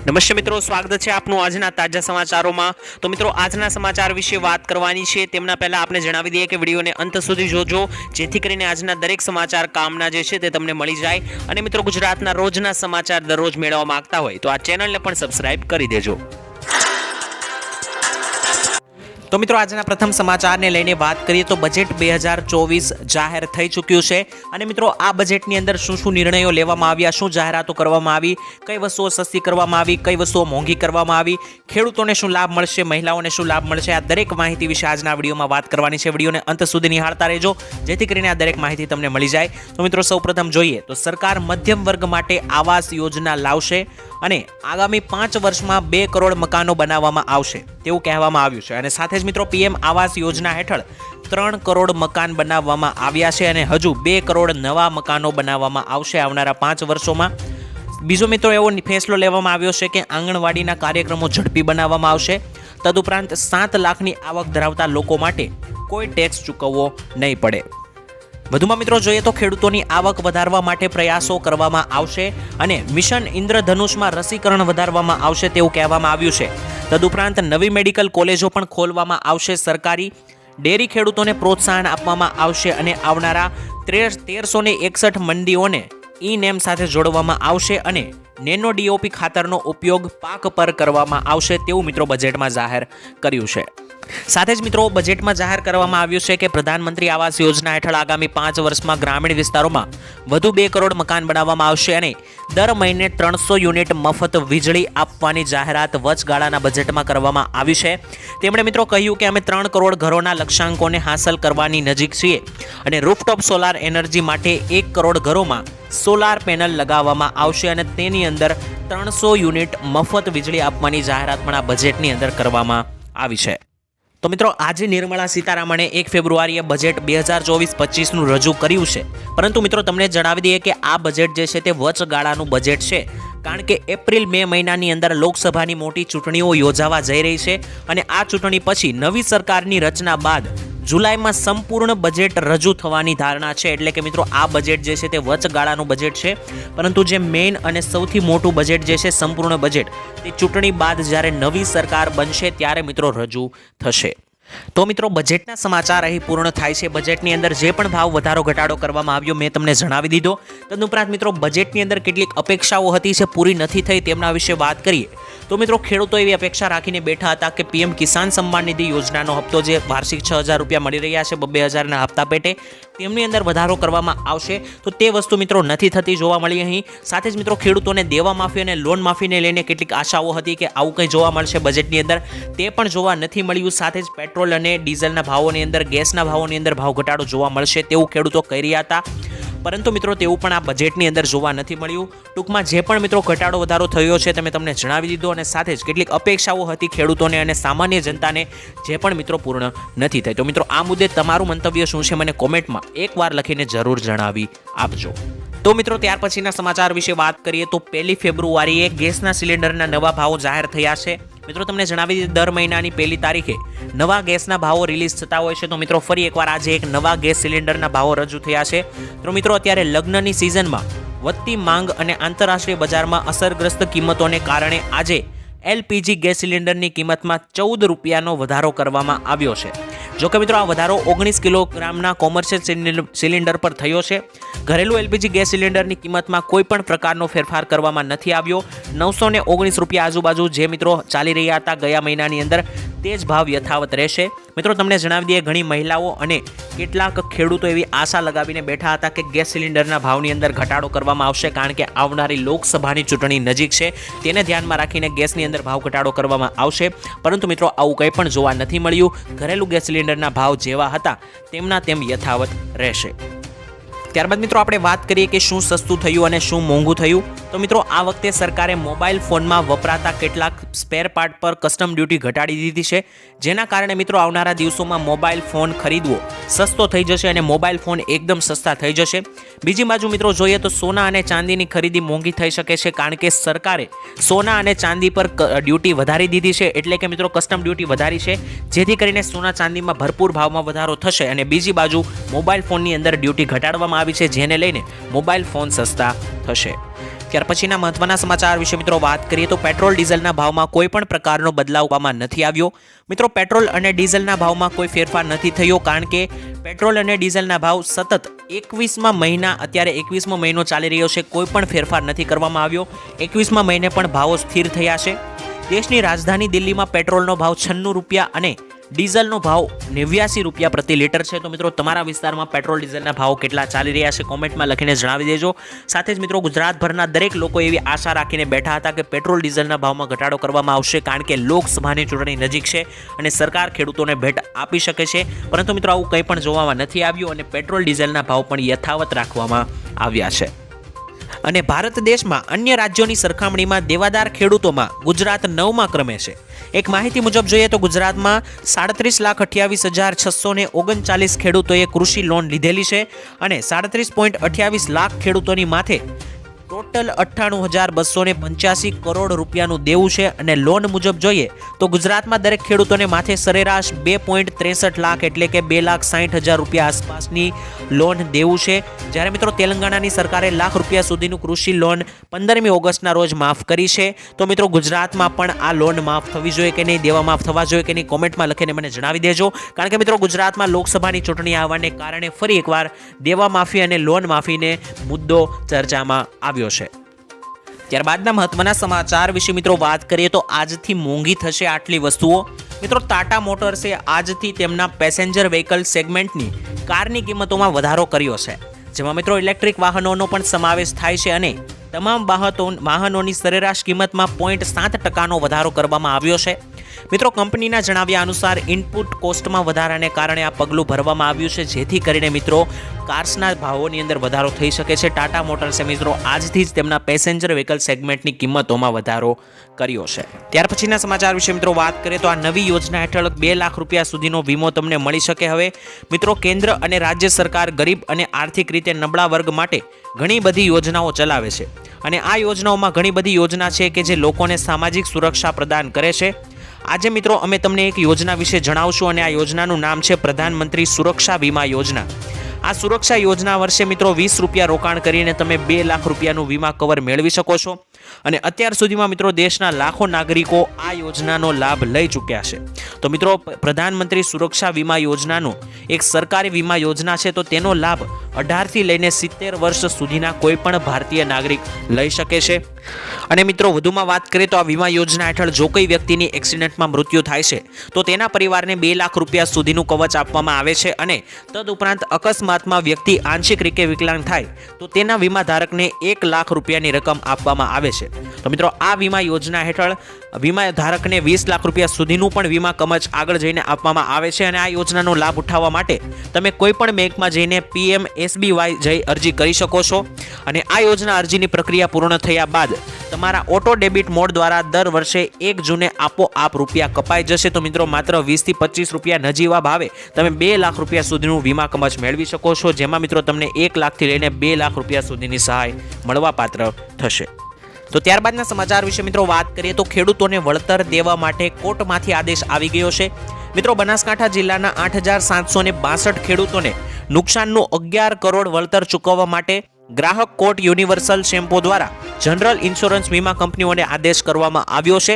નમસ્તે મિત્રો, સ્વાગત છે આપનું આજના તાજા સમાચારોમાં। તો મિત્રો, આજના સમાચાર વિશે વાત કરવાની છે તેમના પહેલા આપણે જણાવી દઈએ કે વિડીયોને અંત સુધી જોજો, જેથી કરીને આજના દરેક સમાચાર કામના જે છે તે તમને મળી જાય। અને મિત્રો, ગુજરાતના રોજના સમાચાર દરરોજ મેળવવા માંગતા હોય તો આ ચેનલને પણ સબસ્ક્રાઇબ કરી દેજો। તો મિત્રો, આજના પ્રથમ સમાચારને લઈને વાત કરીએ તો બજેટ 2024 જાહેર થઈ ચૂક્યું છે। અને મિત્રો, આ બજેટની અંદર શું શું નિર્ણયો લેવામાં આવ્યા, શું જાહેરાતો કરવામાં આવી, કઈ વસ્તુઓ સસ્તી કરવામાં આવી, કઈ વસ્તુઓ મોંઘી કરવામાં આવી, ખેડૂતોને શું લાભ મળશે, મહિલાઓને શું લાભ મળશે, આ દરેક માહિતી વિશે આજના વિડીયોમાં વાત કરવાની છે। વિડીયોને અંત સુધી નિહાળતા રહેજો, જેથી કરીને આ દરેક માહિતી તમને મળી જાય। તો મિત્રો, સૌપ્રથમ જોઈએ તો સરકાર મધ્યમ વર્ગ માટે આવાસ યોજના લાવશે અને આગામી 5 વર્ષમાં 2 કરોડ મકાનો બનાવવામાં આવશે તેવું કહેવામાં આવ્યું છે। અને સાથે જ મિત્રો, પીએમ આવાસ યોજના હેઠળ 3 કરોડ મકાન બનાવવામાં આવ્યા છે અને હજુ 2 કરોડ નવા મકાનો બનાવવામાં આવશે આવનારા 5 વર્ષોમાં। બીજો મિત્રો, એવો ફેસલો લેવામાં આવ્યો છે કે આંગણવાડીના કાર્યક્રમો ઝડપી બનાવવામાં આવશે। તદુપરાંત 7 લાખની આવક ધરાવતા લોકો માટે કોઈ ટેક્સ ચૂકવવો નહીં પડે। વધુમાં મિત્રો જોઈએ તો ખેડૂતોની આવક વધારવા માટે પ્રયાસો કરવામાં આવશે અને મિશન ઇન્દ્રધનુષમાં રસીકરણ વધારવામાં આવશે તેવું કહેવામાં આવ્યું છે। તદુપરાંત નવી મેડિકલ કોલેજો પણ ખોલવામાં આવશે। સરકારી ડેરી ખેડૂતોને પ્રોત્સાહન આપવામાં આવશે અને આવનારા 1361 મંડીઓને ઈ-નેમ સાથે જોડવામાં આવશે અને નેનો ડીઓપી ખાતરનો ઉપયોગ પાક પર કરવામાં આવશે તેવું મિત્રો બજેટમાં જાહેર કર્યું છે। સાથે જ મિત્રો, બજેટમાં જાહેર કરવામાં આવ્યું છે કે પ્રધાનમંત્રી આવાસ યોજના હેઠળ આગામી 5 વર્ષમાં ગ્રામીણ વિસ્તારોમાં વધુ 2 કરોડ મકાન બનાવવામાં આવશે અને દર મહિને 300 યુનિટ મફત વીજળી આપવાની જાહેરાત વચગાળાના બજેટમાં કરવામાં આવી છે। તેમણે મિત્રો કહ્યું કે અમે 3 કરોડ ઘરોના લક્ષ્યાંકોને હાંસલ કરવાની નજીક છીએ અને રૂફટોપ સોલાર એનર્જી માટે 1 કરોડ ઘરોમાં સોલાર પેનલ લગાવવામાં આવશે અને તેની અંદર 300 યુનિટ મફત વીજળી આપવાની જાહેરાત પણ આ બજેટની અંદર કરવામાં આવી છે। તો મિત્રો, આજે નિર્મલા સીતારામણે 1 ફેબ્રુઆરીએ બજેટ 2024-25નું રજૂ કર્યું છે, પરંતુ મિત્રો તમને જણાવી દઈએ કે આ બજેટ જે છે તે વચગાળાનું બજેટ છે, કારણ કે એપ્રિલ-મે મહિનાની અંદર લોકસભાની મોટી ચૂંટણીઓ યોજાવા જઈ રહી છે અને આ ચૂંટણી પછી નવી સરકારની રચના બાદ જુલાઈમાં સંપૂર્ણ બજેટ રજૂ થવાની ધારણા છે। એટલે કે મિત્રો, આ બજેટ જે છે તે વચગાળાનું બજેટ છે, પરંતુ જે મેઇન અને સૌથી મોટું બજેટ જે છે, સંપૂર્ણ બજેટ, તે ચૂંટણી બાદ જ્યારે નવી સરકાર બનશે ત્યારે મિત્રો રજૂ થશે। તો મિત્રો, બજેટના સમાચાર અહીં પૂર્ણ થાય છે। બજેટની અંદર જે પણ ભાવ વધારો ઘટાડો કરવામાં આવ્યો મેં તમને જણાવી દીધો। તદુપરાંત મિત્રો, બજેટની અંદર કેટલીક અપેક્ષાઓ હતી છે, પૂરી નથી થઈ, તેમના વિશે વાત કરીએ તો મિત્રો, ખેડૂતો એવી અપેક્ષા રાખીને બેઠા હતા કે પીએમ કિસાન સન્માન નિધિ યોજનાનો હપ્તો જે વાર્ષિક 6000 રૂપિયા મળી રહ્યા છે 2000ના હપ્તા પેટે, તેમની અંદર વધારો કરવામાં આવશે। તો તે વસ્તુ મિત્રો નથી થતી, જોવા મળી અહીં। સાથે જ મિત્રો, ખેડૂતોને દેવા માફી અને લોન માફીને લઈને કેટલીક આશાઓ હતી કે આવું કંઈ જોવા મળશે બજેટની અંદર, તે પણ જોવા નથી મળ્યું। સાથે જ પેટ્રોલ અને ડીઝલના ભાવોની અંદર, ગેસના ભાવોની અંદર ભાવ ઘટાડો જોવા મળશે તેવું ખેડૂતો કહી રહ્યા હતા, પરંતુ મિત્રો તેવું પણ આ બજેટની અંદર જોવા નથી મળ્યું। ટૂંકમાં જે પણ મિત્રો ઘટાડો વધારો થયો છે તમે તમને જણાવી દીધો અને સાથે જ કેટલીક અપેક્ષાઓ હતી ખેડૂતોને અને સામાન્ય જનતાને, જે પણ મિત્રો પૂર્ણ નથી થઈ। તો મિત્રો, આ મુદ્દે તમારું મંતવ્ય શું છે મને કોમેન્ટમાં એકવાર લખીને જરૂર જણાવી આપજો। તો મિત્રો, ત્યાર પછીના સમાચાર વિશે વાત કરીએ તો 1 ફેબ્રુઆરીએ ગેસના સિલિન્ડરના નવા ભાવો જાહેર થયા છે। મિત્રો, તમને જણાવી દીધું દર મહિનાની 1 તારીખે નવા ગેસના ભાવો રિલીઝ થતા હોય છે। તો મિત્રો, ફરી એકવાર આજે એક નવા ગેસ સિલિન્ડરના ભાવો રજૂ થયા છે। તો મિત્રો, અત્યારે લગ્નની સિઝનમાં વધતી માંગ અને આંતરરાષ્ટ્રીય બજારમાં અસરગ્રસ્ત કિંમતોને કારણે આજે એલપીજી ગેસ સિલિન્ડરની કિંમતમાં 14 રૂપિયાનો વધારો કરવામાં આવ્યો છે। જોકે મિત્રો, આ વધારો 19 કિલોગ્રામના કોમર્શિયલ સિલિન્ડર પર થયો છે। ઘરેલું એલપીજી ગેસ સિલિન્ડરની કિંમતમાં કોઈ પણ પ્રકારનો ફેરફાર કરવામાં નથી આવ્યો। 919 રૂપિયા આજુબાજુ જે મિત્રો ચાલી રહ્યા હતા ગયા મહિનાની અંદર, તે જ ભાવ યથાવત રહેશે। મિત્રો, તમને જણાવી દઈએ, ઘણી મહિલાઓ અને કેટલાક ખેડૂતો એવી આશા લગાવીને બેઠા હતા કે ગેસ સિલિન્ડરના ભાવની અંદર ઘટાડો કરવામાં આવશે, કારણ કે આવનારી લોકસભાની ચૂંટણી નજીક છે, તેને ધ્યાનમાં રાખીને ગેસની અંદર ભાવ ઘટાડો કરવામાં આવશે, પરંતુ મિત્રો આવું કંઈ પણ જોવા નથી મળ્યું। ઘરેલું ગેસ સિલિન્ડરના ભાવ જેવા હતા તેમના તેમ યથાવત રહેશે। ત્યારબાદ મિત્રો, આપણે વાત કરીએ કે શું સસ્તું થયું અને શું મોંઘું થયું। તો મિત્રો, આ વખતે સરકારે મોબાઈલ ફોનમાં વપરાતા કેટલાક સ્પેર પાર્ટ પર કસ્ટમ ડ્યુટી ઘટાડી દીધી છે, જેના કારણે મિત્રો આવનારા દિવસોમાં મોબાઈલ ફોન ખરીદવો સસ્તો થઈ જશે અને મોબાઈલ ફોન એકદમ સસ્તા થઈ જશે। બીજી બાજુ મિત્રો જોઈએ તો સોના અને ચાંદીની ખરીદી મોંઘી થઈ શકે છે, કારણ કે સરકારે સોના અને ચાંદી પર ડ્યુટી વધારી દીધી છે, એટલે કે મિત્રો કસ્ટમ ડ્યુટી વધારી છે, જેથી કરીને સોના ચાંદીમાં ભરપૂર ભાવમાં વધારો થશે અને બીજી બાજુ મોબાઈલ ફોનની અંદર ડ્યુટી ઘટાડવામાં આવી છે, જેને લઈને મોબાઈલ ફોન સસ્તા થશે। ત્યાર પછીના મહત્વના સમાચાર વિશે મિત્રો વાત કરીએ તો પેટ્રોલ ડીઝલના ભાવમાં કોઈ પણ પ્રકારનો બદલાવ કરવામાં નથી આવ્યો. મિત્રો પેટ્રોલ અને ડીઝલના ભાવમાં કોઈ ફેરફાર નથી થયો, કારણ કે પેટ્રોલ અને ડીઝલના ભાવ સતત 21મા મહિના અત્યારે 21મો મહિનો ચાલી રહ્યો છે, કોઈ પણ ફેરફાર નથી કરવામાં આવ્યો. 21મા મહિને પણ ભાવો સ્થિર થયા છે. દેશની રાજધાની દિલ્હીમાં પેટ્રોલનો ભાવ 96 રૂપિયા અને ડીઝલનો ભાવ 89 રૂપિયા પ્રતિ લીટર છે. તો મિત્રો તમારા વિસ્તારમાં પેટ્રોલ ડીઝલના ભાવ કેટલા ચાલી રહ્યા છે કોમેન્ટમાં લખીને જણાવી દેજો. સાથે જ મિત્રો ગુજરાતભરના દરેક લોકો એવી આશા રાખીને બેઠા હતા કે પેટ્રોલ ડીઝલના ભાવમાં ઘટાડો કરવામાં આવશે, કારણ કે લોકસભાની ચૂંટણી નજીક છે અને સરકાર ખેડૂતોને ભેટ આપી શકે છે. પરંતુ મિત્રો આવું કંઈ પણ જોવામાં નથી આવ્યું અને પેટ્રોલ ડીઝલના ભાવ પણ યથાવત રાખવામાં આવ્યા છે. અને ભારત દેશમાં અન્ય રાજ્યોની સરખામણીમાં દેવાદાર ખેડૂતોમાં ગુજરાત 9મા ક્રમે છે. એક માહિતી મુજબ જોઈએ તો ગુજરાતમાં 37,28,639 ખેડૂતોએ કૃષિ લોન લીધેલી છે અને 37.28 લાખ ખેડૂતોની માથે ટોટલ 98,285 કરોડ રૂપિયાનું દેવું છે. અને લોન મુજબ જોઈએ તો ગુજરાતમાં દરેક ખેડૂતોને માથે સરેરાશ 2.63 લાખ એટલે કે 2,60,000 રૂપિયા આસપાસની લોન દેવું છે. જ્યારે મિત્રો તેલંગાણાની સરકારે લાખ રૂપિયા સુધીનું કૃષિ લોન 15મી ઓગસ્ટના રોજ માફ કરી છે. તો મિત્રો ગુજરાતમાં પણ આ લોન માફ થવી જોઈએ કે નહીં, દેવા માફ થવા જોઈએ કે નહીં, કોમેન્ટમાં લખીને મને જણાવી દેજો. કારણ કે મિત્રો ગુજરાતમાં લોકસભાની ચૂંટણી આવવાને કારણે ફરી એકવાર દેવા માફી અને લોન માફીને મુદ્દો ચર્ચામાં આવ્યો છે. ત્યારબાદના મહત્વના સમાચાર વિશે મિત્રો વાત કરીએ તો આજથી મોંઘી થશે આટલી વસ્તુઓ. મિત્રો ટાટા મોટર્સે આજથી તેમના પેસેન્જર વ્હીકલ સેગમેન્ટની કારની કિંમતોમાં વધારો કર્યો છે, જેમાં મિત્રો ઇલેક્ટ્રિક વાહનોનો પણ સમાવેશ થાય છે અને તમામ વાહનોની સરેરાશ કિંમતમાં 0.7% વધારો કરવામાં આવ્યો છે. મિત્રો કંપનીના જણાવ્યા અનુસાર ઇનપુટ કોસ્ટમાં વધારાને કારણે આ પગલું ભરવામાં આવ્યું છે, જેથી કરીને મિત્રો કાર્સના ભાવોની અંદર વધારો થઈ શકે છે. ટાટા મોટર્સે મિત્રો આજથી જ તેમના પેસેન્જર વ્હીકલ સેગમેન્ટની કિંમતોમાં વધારો કર્યો છે. ત્યાર પછીના સમાચાર વિશે મિત્રો વાત કરીએ તો આ નવી યોજના હેઠળ 2 લાખ રૂપિયા સુધીનો વીમો તમને મળી શકે. હવે મિત્રો કેન્દ્ર અને રાજ્ય સરકાર ગરીબ અને આર્થિક રીતે નબળા વર્ગ માટે ઘણી બધી યોજનાઓ ચલાવે છે અને આ યોજનાઓમાં ઘણી બધી યોજના છે કે જે લોકોને સામાજિક સુરક્ષા પ્રદાન કરે છે. આજે મિત્રો અમે તમને એક યોજના વિશે જણાવશું અને આ યોજનાનું નામ છે પ્રધાનમંત્રી સુરક્ષા વીમા યોજના. આ સુરક્ષા યોજના વર્ષે મિત્રો 20 રૂપિયા રોકાણ કરીને તમે 2 લાખ રૂપિયાનું વીમા કવર મેળવી શકો છો અને અત્યાર સુધીમાં મિત્રો દેશના લાખો નાગરિકો આ યોજનાનો લાભ લઈ ચૂક્યા છે. તો મિત્રો પ્રધાનમંત્રી સુરક્ષા વીમા યોજનાનું એક સરકારી વીમા યોજના છે, તો તેનો લાભ 18 થી લઈને 70 વર્ષ સુધીના કોઈ પણ ભારતીય નાગરિક લઈ શકે છે. અને મિત્રો વધુમાં વાત કરીએ તો આ વીમા યોજના હેઠળ જો કોઈ વ્યક્તિની એક્સિડન્ટમાં મૃત્યુ થાય છે તો તેના પરિવારને 2 લાખ રૂપિયા સુધીનું કવચ આપવામાં આવે છે અને તદુપરાંત અકસ્માતમાં વ્યક્તિ આંશિક રીતે વિકલાંગ થાય તો તેના વીમા ધારકને 1 લાખ રૂપિયાની રકમ આપવામાં આવે છે. તો મિત્રો આ વીમા યોજના હેઠળ વીમા ધારકને 20 લાખ રૂપિયા સુધીનું પણ વીમા કવચ આગળ જઈને આપવામાં આવે છે. અને આ યોજનાનો લાભ ઉઠાવવા માટે તમે કોઈ પણ બેંકમાં જઈને PMSBY જઈ અરજી કરી શકો છો અને આ યોજના અરજીની પ્રક્રિયા પૂર્ણ થયા બાદ તમારા ઓટો ડેબિટ મોડ દ્વારા દર વર્ષે 1 જૂને આપોઆપ રૂપિયા કપાઈ જશે. તો મિત્રો માત્ર 20 થી 25 રૂપિયા નજીવા ભાવે તમે 2 લાખ રૂપિયા સુધીનું વીમા કવચ મેળવી શકો છો, જેમાં મિત્રો તમને 1 લાખથી લઈને 2 લાખ રૂપિયા સુધીની સહાય મળવાપાત્ર થશે. તો ત્યારબાદના સમાચાર વિશે મિત્રો વાત કરીએ તો ખેડૂતોને વળતર દેવા માટે કોર્ટમાંથી આદેશ આવી ગયો છે. મિત્રો બનાસકાંઠા જિલ્લાના 8,762 ખેડૂતોને નુકસાનનું 11 કરોડ વળતર ચૂકવવા માટે ગ્રાહક કોર્ટ યુનિવર્સલ શેમ્પો દ્વારા જનરલ ઇન્સ્યોરન્સ વીમા કંપનીઓને આદેશ કરવામાં આવ્યો છે.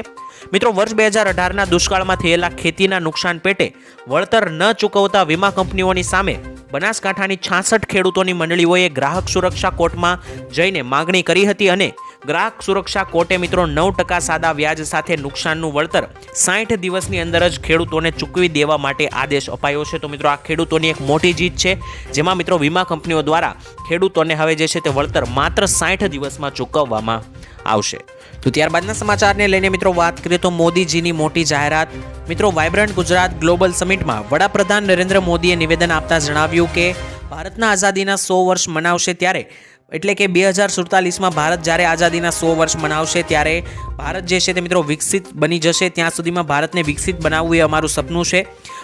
મિત્રો વર્ષ 2018ના દુષ્કાળમાં થયેલા ખેતીના નુકસાન પેટે વળતર ન ચૂકવતા વીમા કંપનીઓની સામે બનાસકાંઠાની 66 ખેડૂતોની મંડળીઓએ ગ્રાહક સુરક્ષા કોર્ટમાં જઈને માંગણી કરી હતી અને ગ્રાહક સુરક્ષા કોર્ટે મિત્રો 9% સાદા વ્યાજ સાથે નુકસાનનું વળતર 60 દિવસની અંદર જ ખેડૂતોને ચૂકવી દેવા માટે આદેશ અપાયો છે. તો મિત્રો આ ખેડૂતોની એક મોટી જીત છે, જેમાં મિત્રો વીમા કંપનીઓ દ્વારા ખેડૂતોને હવે જે છે તે વળતર માત્ર 60 દિવસમાં ચૂકવવામાં આવશે. તો ત્યારબાદના સમાચારને લઈને મિત્રો વાત કરીએ તો મોદીજીની મોટી જાહેરાત. મિત્રો વાઇબ્રન્ટ ગુજરાત ગ્લોબલ સમિટમાં વડાપ્રધાન નરેન્દ્ર મોદીએ નિવેદન આપતા જણાવ્યું કે ભારતના આઝાદીના 100 વર્ષ મનાવશે ત્યારે એટલે કે 2047માં ભારત જ્યારે આઝાદીના 100 વર્ષ મનાવશે ત્યારે ભારત જે છે તે મિત્રો વિકસિત બની જશે. ત્યાં સુધીમાં ભારતને વિકસિત બનાવવું એ અમારું સપનું છે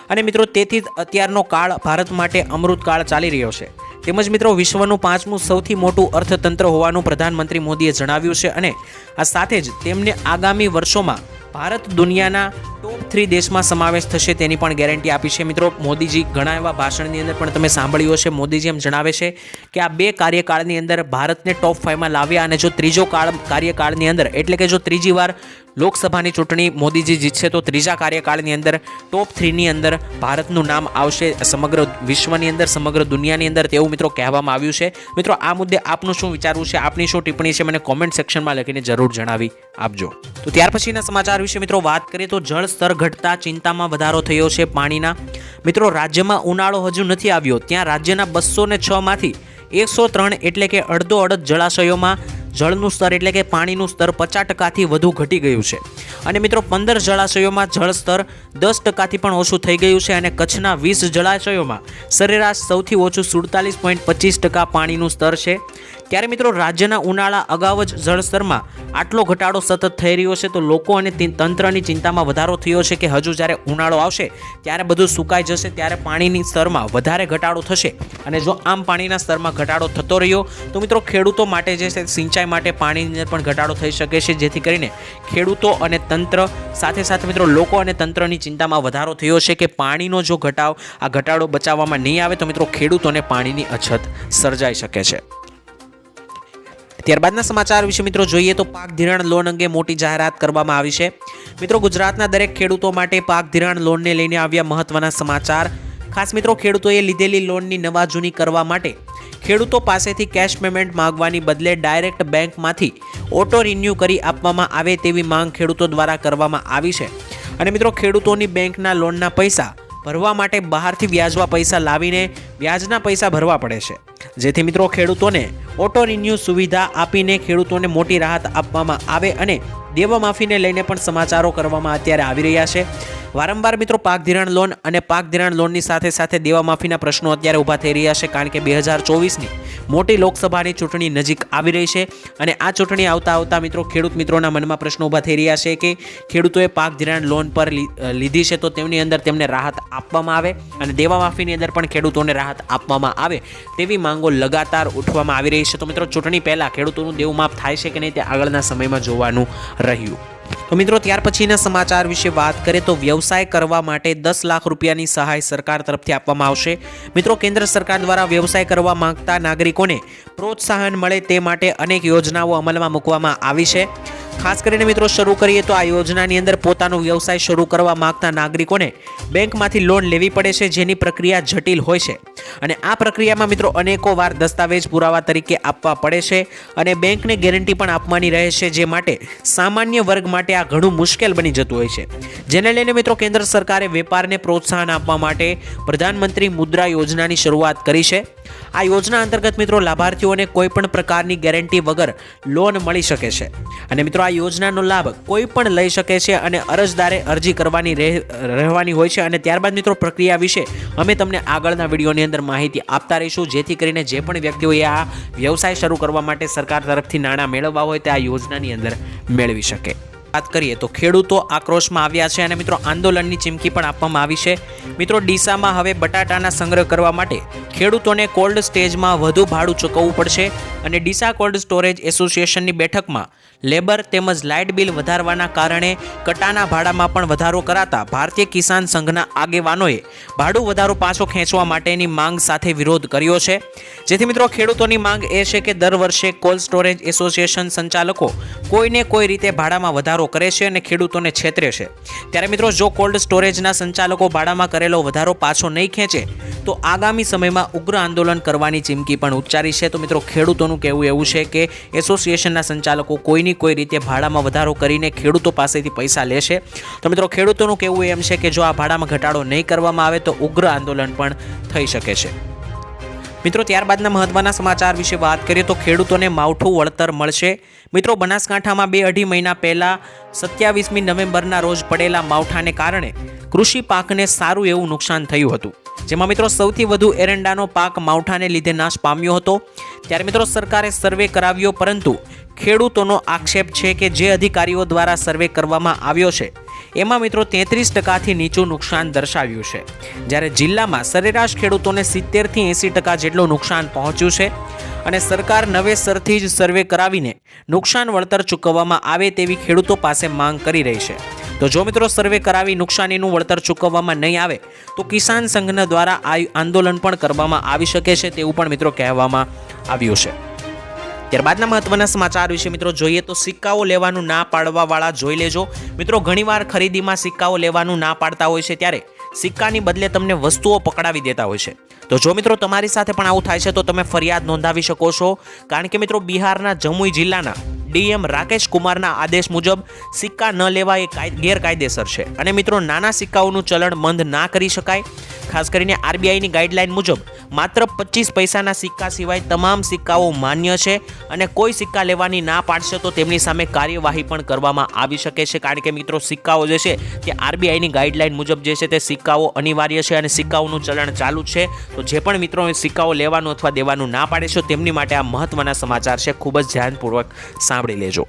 અને મિત્રો તેથી જ અત્યારનો કાળ ભારત માટે અમૃતકાળ ચાલી રહ્યો છે. તેમજ મિત્રો વિશ્વનું 5મું સૌથી મોટું અર્થતંત્ર હોવાનું પ્રધાનમંત્રી મોદીએ જણાવ્યું છે અને આ સાથે જ તેમને આગામી વર્ષોમાં ભારત દુનિયાના ટોપ ટોપ 3 દેશમાં સમાવેશ થશે તેની પણ ગેરંટી આપી છે। મિત્રો મોદીજી ઘણા એવા ભાષણની અંદર પણ તમે સાંભળ્યું હશે, મોદીજી એમ જણાવે છે કે આ 2 કાર્યકાળની અંદર ભારતને ટોપ 5માં લાવ્યા અને જો ત્રીજો કાર્યકાળની અંદર એટલે કે જો ત્રીજી વાર લોકસભાની ચૂંટણી મોદીજી જીતશે તો ત્રીજા કાર્યકાળની અંદર ટોપ 3ની અંદર ભારતનું નામ આવશે સમગ્ર વિશ્વની અંદર, સમગ્ર દુનિયાની અંદર, તેવું મિત્રો કહેવામાં આવ્યું છે। મિત્રો આ મુદ્દે આપનું શું વિચારવું છે, આપની શું ટિપ્પણી છે, મને કોમેન્ટ સેક્શનમાં લખીને જરૂર જણાવી આપજો। તો ત્યાર પછીના સમાચાર વિશે મિત્રો વાત કરીએ તો જળ સ્તર ઘટતા ચિંતામાં વધારો થયો છે પાણીના। મિત્રો રાજ્યમાં ઉનાળો હજુ નથી આવ્યો, ત્યાં રાજ્યના 206 માંથી 103 એટલે કે અડધો અડધ જળાશયોમાં જળનું સ્તર એટલે કે પાણીનું સ્તર 50%થી વધુ ઘટી ગયું છે અને મિત્રો 15 જળાશયોમાં જળ સ્તર 10%થી પણ ઓછું થઈ ગયું છે અને કચ્છના 20 જળાશયોમાં સરેરાશ સૌથી ઓછું 47.25% પાણીનું સ્તર છે। ત્યારે મિત્રો રાજ્યના ઉનાળા અગાઉ જ જળસ્તરમાં આટલો ઘટાડો સતત થઈ રહ્યો છે તો લોકો અને તંત્રની ચિંતામાં વધારો થયો છે કે હજુ જ્યારે ઉનાળો આવશે ત્યારે બધું સુકાઈ જશે, ત્યારે પાણીની સ્તરમાં વધારે ઘટાડો થશે અને જો આમ પાણીના સ્તરમાં ઘટાડો થતો રહ્યો તો મિત્રો ખેડૂતો માટે જે છે સિંચાઈ માટે પાણીની અંદર પણ ઘટાડો થઈ શકે છે, જેથી કરીને ખેડૂતો અને તંત્ર સાથે સાથે મિત્રો લોકો અને તંત્રની ચિંતામાં વધારો થયો છે કે પાણીનો જો ઘટાડો બચાવવામાં નહીં આવે તો મિત્રો ખેડૂતોને પાણીની અછત સર્જાઈ શકે છે। ત્યારબાદના સમાચાર વિશે મિત્રો જોઈએ તો પાક ધિરાણ લોન અંગે મોટી જાહેરાત કરવામાં આવી છે। મિત્રો ગુજરાતના દરેક ખેડૂતો માટે પાક ધિરાણ લોનને લઈને આવ્યા મહત્વના સમાચાર। ખાસ મિત્રો ખેડૂતોએ લીધેલી લોનની નવા જૂની કરવા માટે ખેડૂતો પાસેથી કેશ પેમેન્ટ માંગવાની બદલે ડાયરેક્ટ બેંકમાંથી ઓટો રિન્યૂ કરી આપવામાં આવે તેવી માંગ ખેડૂતો દ્વારા કરવામાં આવી છે અને મિત્રો ખેડૂતોની બેંકના લોનના પૈસા ભરવા માટે બહારથી વ્યાજવા પૈસા લાવીને વ્યાજના પૈસા ભરવા પડે છે, જેથી મિત્રો ખેડૂતોને ઓટો રિન્યૂ સુવિધા આપીને ખેડૂતોને મોટી રાહત આપવામાં આવે અને દેવા માફીને લઈને પણ સમાચારો કરવામાં અત્યારે આવી રહ્યા છે। વારંવાર મિત્રો પાક ધિરાણ લોન અને પાક ધિરાણ લોનની સાથે સાથે દેવા માફીના પ્રશ્નો અત્યારે ઊભા થઈ રહ્યા છે, કારણ કે 2024ની મોટી લોકસભાની ચૂંટણી નજીક આવી રહી છે અને આ ચૂંટણી આવતા મિત્રો ખેડૂત મિત્રોના મનમાં પ્રશ્નો ઊભા થઈ રહ્યા છે કે ખેડૂતોએ પાક ધિરાણ લોન પર લીધી છે તો તેમની અંદર તેમને રાહત આપવામાં આવે અને દેવા માફીની અંદર પણ ખેડૂતોને રાહત આપવામાં આવે તેવી માંગો લગાતાર ઉઠવામાં આવી રહી છે। તો મિત્રો ચૂંટણી પહેલા ખેડૂતોનું દેવું માફ થાય છે કે નહીં તે આગળના સમયમાં જોવાનું રહ્યું। તો મિત્રો ત્યાર પછીના સમાચાર વિશે વાત કરીએ તો વ્યવસાય કરવા માટે 10 લાખ રૂપિયાની સહાય સરકાર તરફથી આપવામાં આવશે। મિત્રો કેન્દ્ર સરકાર દ્વારા વ્યવસાય કરવા માંગતા નાગરિકોને પ્રોત્સાહન મળે તે માટે અનેક યોજનાઓ અમલમાં મૂકવામાં આવી છે। ખાસ કરીને મિત્રો શરૂ કરીએ તો આ યોજનાની અંદર પોતાનો વ્યવસાય શરૂ કરવા માંગતા નાગરિકોને બેંકમાંથી લોન લેવી પડે છે, જેની પ્રક્રિયા જટિલ હોય છે અને આ પ્રક્રિયામાં મિત્રો અનેકો વાર દસ્તાવેજ પુરાવા તરીકે આપવા પડે છે અને બેંકને ગેરંટી પણ આપવાની રહે છે, જે માટે સામાન્ય વર્ગ માટે આ ઘણું મુશ્કેલ બની જતું હોય છે। જેને લઈને મિત્રો કેન્દ્ર સરકારે વેપારને પ્રોત્સાહન આપવા માટે પ્રધાનમંત્રી મુદ્રા યોજનાની શરૂઆત કરી છે। આ યોજના અંતર્ગત મિત્રો લાભાર્થીઓને કોઈ પણ પ્રકારની ગેરંટી વગર લોન મળી શકે છે અને મિત્રો આ યોજનાનો લાભ કોઈ પણ લઈ શકે છે અને અરજદારે અરજી કરવાની રહેવાની હોય છે અને ત્યારબાદ મિત્રો પ્રક્રિયા વિશે અમે તમને આગળના વિડીયોની અંદર માહિતી આપતા રહીશું, જેથી કરીને જે પણ વ્યક્તિઓએ આ વ્યવસાય શરૂ કરવા માટે સરકાર તરફથી નાણાં મેળવવા હોય તે આ યોજનાની અંદર મેળવી શકે। વાત કરીએ તો ખેડૂતો આક્રોશમાં આવ્યા છે અને મિત્રો આંદોલનની ચીમકી પણ આપવામાં આવી છે। મિત્રો ડીસામાં હવે બટાટાના સંગ્રહ કરવા માટે ખેડૂતોને કોલ્ડ સ્ટેજમાં વધુ ભાડું ચૂકવવું પડશે અને ડીસા કોલ્ડ સ્ટોરેજ એસોસિએશનની બેઠકમાં લેબર તેમજ લાઇટ બિલ વધારવાના કારણે કટાના ભાડામાં પણ વધારો કરાતા ભારતીય કિસાન સંઘના આગેવાનોએ ભાડું વધારો પાછો ખેંચવા માટેની માંગ સાથે વિરોધ કર્યો છે, જેથી મિત્રો ખેડૂતોની માંગ એ છે કે દર વર્ષે કોલ્ડ સ્ટોરેજ એસોસિએશન સંચાલકો કોઈને કોઈ રીતે ભાડામાં વધારો કરે છે અને ખેડૂતોને છેતરે છે। ત્યારે મિત્રો જો કોલ્ડ સ્ટોરેજના સંચાલકો ભાડામાં કરેલો વધારો પાછો નહીં ખેંચે તો આગામી સમયમાં ઉગ્ર આંદોલન કરવાની ચીમકી પણ ઉચ્ચારી છે। તો મિત્રો ખેડૂતોનું કહેવું એવું છે કે એસોસિએશનના સંચાલકો કોઈની કોઈ રીતે ભાડામાં વધારો કરીને ખેડૂતો પાસેથી પૈસા લેશે। તો મિત્રો ખેડૂતોનું કહેવું એમ છે કે જો આ ભાડામાં ઘટાડો નહીં કરવામાં આવે તો ઉગ્ર આંદોલન પણ થઈ શકે છે। મિત્રો ત્યારબાદના મહત્વના સમાચાર વિશે વાત કરીએ તો ખેડૂતોને માવઠું વળતર મળશે। મિત્રો બનાસકાંઠામાં 2-2.5 મહિના પહેલા 27મી નવેમ્બરના રોજ પડેલા માવઠાને કારણે કૃષિ પાકને સારું એવું નુકસાન થયું હતું, જેમાં મિત્રો સૌથી વધુ એરંડાનો પાક માવઠાને લીધે નાશ પામ્યો હતો। ત્યારે મિત્રો સરકારે સર્વે કરાવ્યો, પરંતુ ખેડૂતોનો આક્ષેપ છે કે જે અધિકારીઓ દ્વારા સર્વે કરવામાં આવ્યો છે એમાં મિત્રો 33%થી નીચું નુકસાન દર્શાવ્યું છે, જ્યારે જિલ્લામાં સરેરાશ ખેડૂતોને 70થી 80% જેટલું નુકસાન પહોંચ્યું છે અને સરકાર નવેસરથી જ સર્વે કરાવીને નુકસાન વળતર ચૂકવવામાં આવે તેવી ખેડૂતો પાસે માંગ કરી રહી છે। તો જો મિત્રો સર્વે કરાવી નુકસાનીનું વળતર ચૂકવવામાં નહીં આવે તો કિસાન સંઘના દ્વારા આ આંદોલન પણ કરવામાં આવી શકે છે તેવું પણ મિત્રો કહેવામાં આવ્યું છે। ત્યારબાદના મહત્વના સમાચાર વિશે મિત્રો જોઈએ તો સિક્કાઓ લેવાનું ના પાડવાવાળા જોઈ લેજો। મિત્રો ઘણીવાર ખરીદીમાં સિક્કાઓ લેવાનું ના પાડતા હોય છે ત્યારે સિક્કાની બદલે તમને વસ્તુઓ પકડાવી દેતા હોય છે। તો જો મિત્રો તમારી સાથે પણ આવું થાય છે તો તમે ફરિયાદ નોંધાવી શકો છો, કારણ કે મિત્રો બિહારના જમુઈ જિલ્લાના ડીએમ રાકેશ કુમારના આદેશ મુજબ સિક્કા ન લેવા એ ગેરકાયદેસર છે અને મિત્રો નાના સિક્કાઓનું ચલણ બંધ ના કરી શકાય। ખાસ કરીને આરબીઆઈની ગાઈડલાઈન મુજબ માત્ર 25 પૈસાના સિક્કા સિવાય તમામ સિક્કાઓ માન્ય છે અને કોઈ સિક્કા લેવાની ના પાડશે તો તેમની સામે કાર્યવાહી પણ કરવામાં આવી શકે છે, કારણ કે મિત્રો સિક્કાઓ જે છે તે આરબીઆઈની ગાઈડલાઈન મુજબ જે છે તે સિક્કાઓ અનિવાર્ય છે અને સિક્કાઓનું ચલણ ચાલુ છે। તો જે પણ મિત્રો સિક્કાઓ લેવાનું અથવા દેવાનું ના પાડે છે તેમની માટે આ મહત્વના સમાચાર છે, ખૂબ જ ધ્યાનપૂર્વક સાંભળી લેજો।